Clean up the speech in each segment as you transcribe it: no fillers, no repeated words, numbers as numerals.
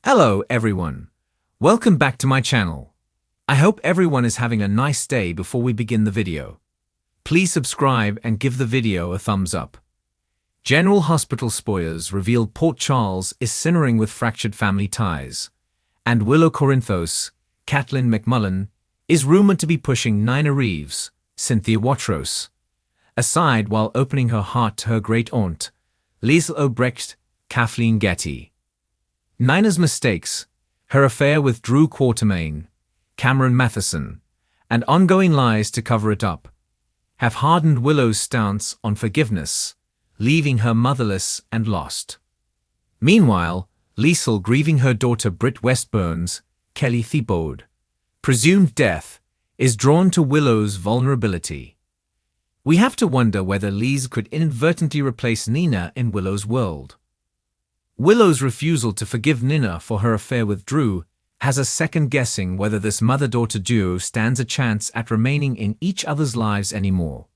Hello everyone. Welcome back to my channel. I hope everyone is having a nice day before we begin the video. Please subscribe and give the video a thumbs up. General Hospital spoilers reveal Port Charles is simmering with fractured family ties, and Willow Corinthos, Caitlin McMullen, is rumored to be pushing Nina Reeves, Cynthia Watros, aside while opening her heart to her great-aunt, Liesl Obrecht, Kathleen Getty. Nina's mistakes, her affair with Drew Quartermain, Cameron Matheson, and ongoing lies to cover it up, have hardened Willow's stance on forgiveness, leaving her motherless and lost. Meanwhile, Liesl grieving her daughter Britt Westburn's, Kelly Thibaud, presumed death, is drawn to Willow's vulnerability. We have to wonder whether Liesl could inadvertently replace Nina in Willow's world. Willow's refusal to forgive Nina for her affair with Drew has us second-guessing whether this mother-daughter duo stands a chance at remaining in each other's lives anymore.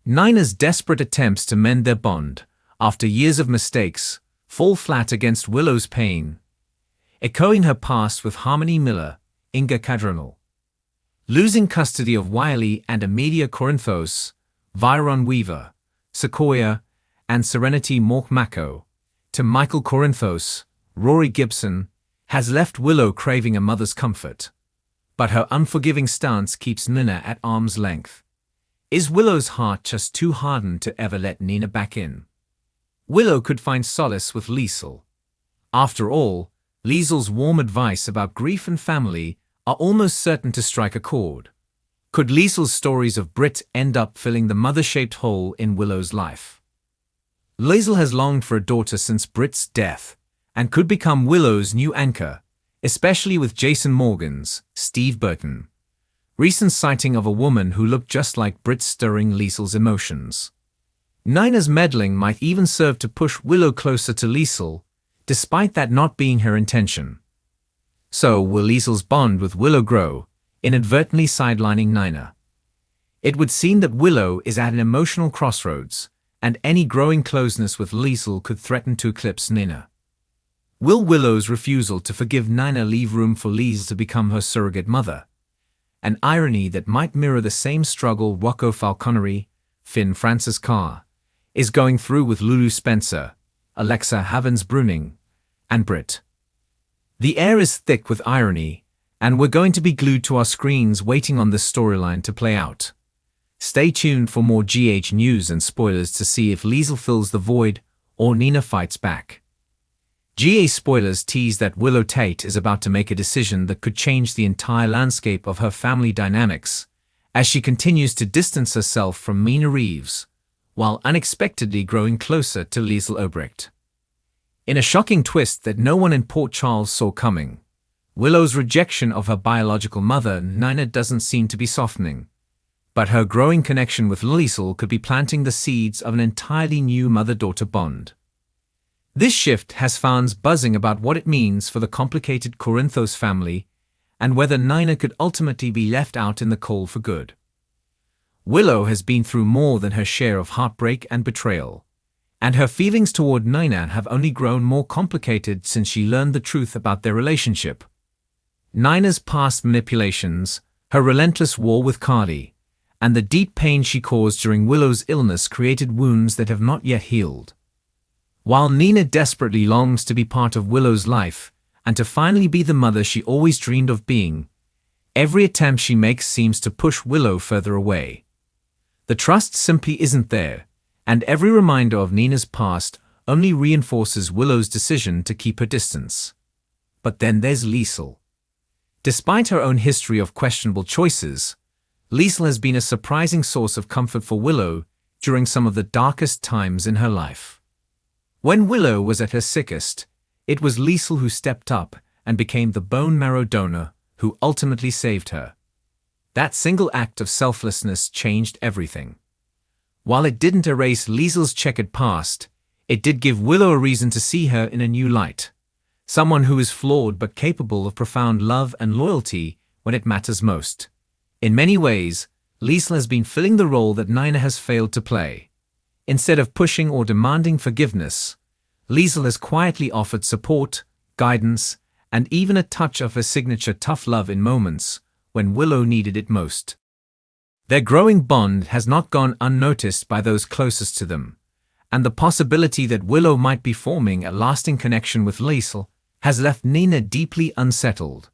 Nina's desperate attempts to mend their bond, after years of mistakes, fall flat against Willow's pain, echoing her past with Harmony Miller, Inga Cadronal. Losing custody of Wiley and Amelia Corinthos, Viron Weaver, Sequoia, and Serenity Mork-Mako, to Michael Corinthos, Rory Gibson, has left Willow craving a mother's comfort. But her unforgiving stance keeps Nina at arm's length. Is Willow's heart just too hardened to ever let Nina back in? Willow could find solace with Liesl. After all, Liesl's warm advice about grief and family are almost certain to strike a chord. Could Liesl's stories of Britt end up filling the mother-shaped hole in Willow's life? Liesl has longed for a daughter since Britt's death, and could become Willow's new anchor, especially with Jason Morgan's, Steve Burton, recent sighting of a woman who looked just like Britt stirring Liesl's emotions. Nina's meddling might even serve to push Willow closer to Liesl, despite that not being her intention. So will Liesl's bond with Willow grow, inadvertently sidelining Nina? It would seem that Willow is at an emotional crossroads, and any growing closeness with Liesl could threaten to eclipse Nina. Will Willow's refusal to forgive Nina leave room for Liesl to become her surrogate mother? An irony that might mirror the same struggle Rocco Falconeri, Finn Francis Carr, is going through with Lulu Spencer, Alexa Havens-Bruning, and Britt. The air is thick with irony, and we're going to be glued to our screens waiting on this storyline to play out. Stay tuned for more GH news and spoilers to see if Liesl fills the void or Nina fights back. GH spoilers tease that Willow Tate is about to make a decision that could change the entire landscape of her family dynamics, as she continues to distance herself from Nina Reeves, while unexpectedly growing closer to Liesl Obrecht. In a shocking twist that no one in Port Charles saw coming, Willow's rejection of her biological mother Nina doesn't seem to be softening, but her growing connection with Liesl could be planting the seeds of an entirely new mother-daughter bond. This shift has fans buzzing about what it means for the complicated Corinthos family and whether Nina could ultimately be left out in the cold for good. Willow has been through more than her share of heartbreak and betrayal, and her feelings toward Nina have only grown more complicated since she learned the truth about their relationship. Nina's past manipulations, her relentless war with Carly, and the deep pain she caused during Willow's illness created wounds that have not yet healed. While Nina desperately longs to be part of Willow's life and to finally be the mother she always dreamed of being, every attempt she makes seems to push Willow further away. The trust simply isn't there, and every reminder of Nina's past only reinforces Willow's decision to keep her distance. But then there's Liesl. Despite her own history of questionable choices, Liesl has been a surprising source of comfort for Willow during some of the darkest times in her life. When Willow was at her sickest, it was Liesl who stepped up and became the bone marrow donor who ultimately saved her. That single act of selflessness changed everything. While it didn't erase Liesl's checkered past, it did give Willow a reason to see her in a new light. Someone who is flawed but capable of profound love and loyalty when it matters most. In many ways, Liesl has been filling the role that Nina has failed to play. Instead of pushing or demanding forgiveness, Liesl has quietly offered support, guidance, and even a touch of her signature tough love in moments when Willow needed it most. Their growing bond has not gone unnoticed by those closest to them, and the possibility that Willow might be forming a lasting connection with Liesl has left Nina deeply unsettled.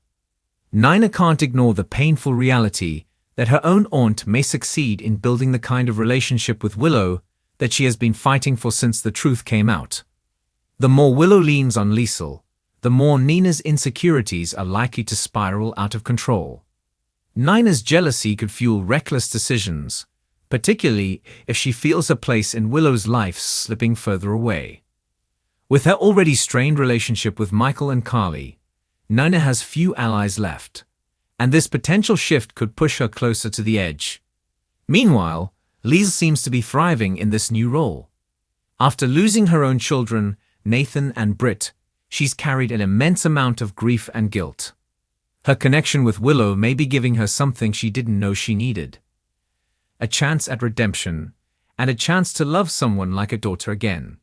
Nina can't ignore the painful reality that her own aunt may succeed in building the kind of relationship with Willow that she has been fighting for since the truth came out. The more Willow leans on Liesl, the more Nina's insecurities are likely to spiral out of control. Nina's jealousy could fuel reckless decisions, particularly if she feels her place in Willow's life slipping further away. With her already strained relationship with Michael and Carly, Nina has few allies left, and this potential shift could push her closer to the edge. Meanwhile, Liesl seems to be thriving in this new role. After losing her own children, Nathan and Britt, she's carried an immense amount of grief and guilt. Her connection with Willow may be giving her something she didn't know she needed. A chance at redemption, and a chance to love someone like a daughter again.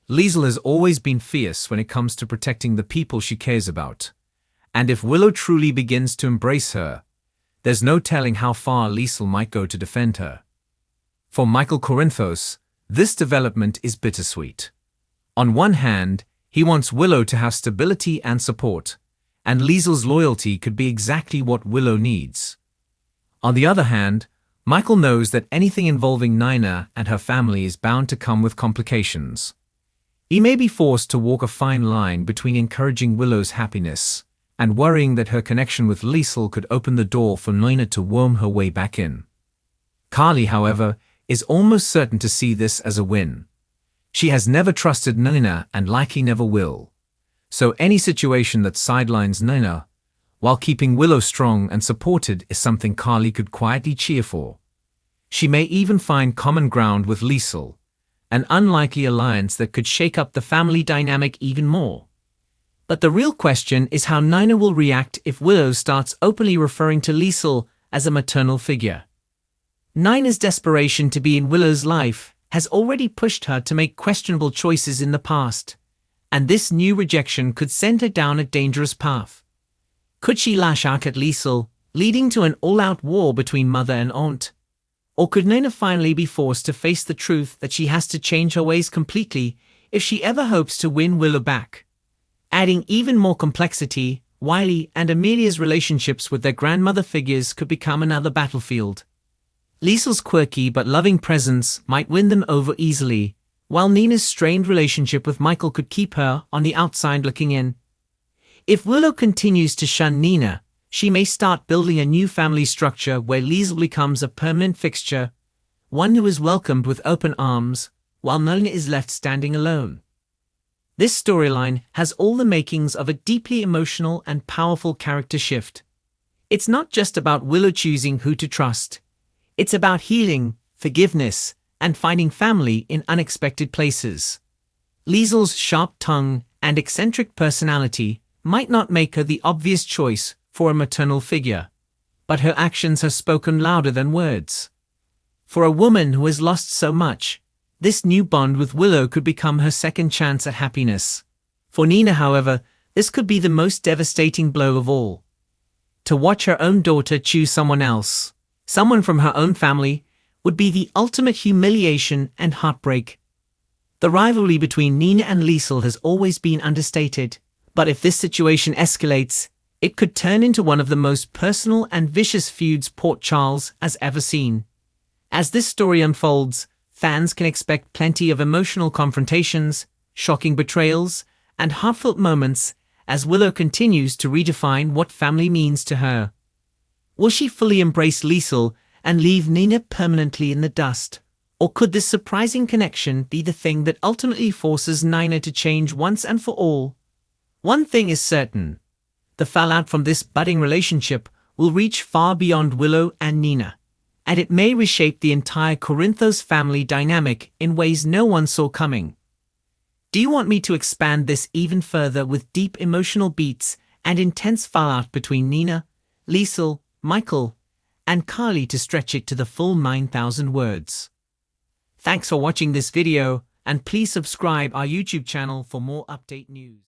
Liesl has always been fierce when it comes to protecting the people she cares about, and if Willow truly begins to embrace her, there's no telling how far Liesl might go to defend her. For Michael Corinthos, this development is bittersweet. On one hand, he wants Willow to have stability and support, and Liesl's loyalty could be exactly what Willow needs. On the other hand, Michael knows that anything involving Nina and her family is bound to come with complications. He may be forced to walk a fine line between encouraging Willow's happiness and worrying that her connection with Liesl could open the door for Nina to worm her way back in. Carly, however, is almost certain to see this as a win. She has never trusted Nina and likely never will. So any situation that sidelines Nina, while keeping Willow strong and supported, is something Carly could quietly cheer for. She may even find common ground with Liesl, an unlikely alliance that could shake up the family dynamic even more. But the real question is how Nina will react if Willow starts openly referring to Liesl as a maternal figure. Nina's desperation to be in Willow's life has already pushed her to make questionable choices in the past, and this new rejection could send her down a dangerous path. Could she lash out at Liesl, leading to an all-out war between mother and aunt? Or could Nina finally be forced to face the truth that she has to change her ways completely if she ever hopes to win Willow back? Adding even more complexity, Wiley and Amelia's relationships with their grandmother figures could become another battlefield. Liesl's quirky but loving presence might win them over easily, while Nina's strained relationship with Michael could keep her on the outside looking in. If Willow continues to shun Nina, she may start building a new family structure where Liesl becomes a permanent fixture, one who is welcomed with open arms, while Nina is left standing alone. This storyline has all the makings of a deeply emotional and powerful character shift. It's not just about Willow choosing who to trust. It's about healing, forgiveness, and finding family in unexpected places. Liesl's sharp tongue and eccentric personality might not make her the obvious choice for a maternal figure, but her actions have spoken louder than words. For a woman who has lost so much, this new bond with Willow could become her second chance at happiness. For Nina, however, this could be the most devastating blow of all. To watch her own daughter choose someone else, someone from her own family, would be the ultimate humiliation and heartbreak. The rivalry between Nina and Liesl has always been understated, but if this situation escalates, it could turn into one of the most personal and vicious feuds Port Charles has ever seen. As this story unfolds, fans can expect plenty of emotional confrontations, shocking betrayals, and heartfelt moments as Willow continues to redefine what family means to her. Will she fully embrace Liesl and leave Nina permanently in the dust? Or could this surprising connection be the thing that ultimately forces Nina to change once and for all? One thing is certain. The fallout from this budding relationship will reach far beyond Willow and Nina, and it may reshape the entire Corinthos family dynamic in ways no one saw coming. Do you want me to expand this even further with deep emotional beats and intense fallout between Nina, Liesl, Michael, and Carly to stretch it to the full 9,000 words? Thanks for watching this video, and please subscribe our YouTube channel for more update news.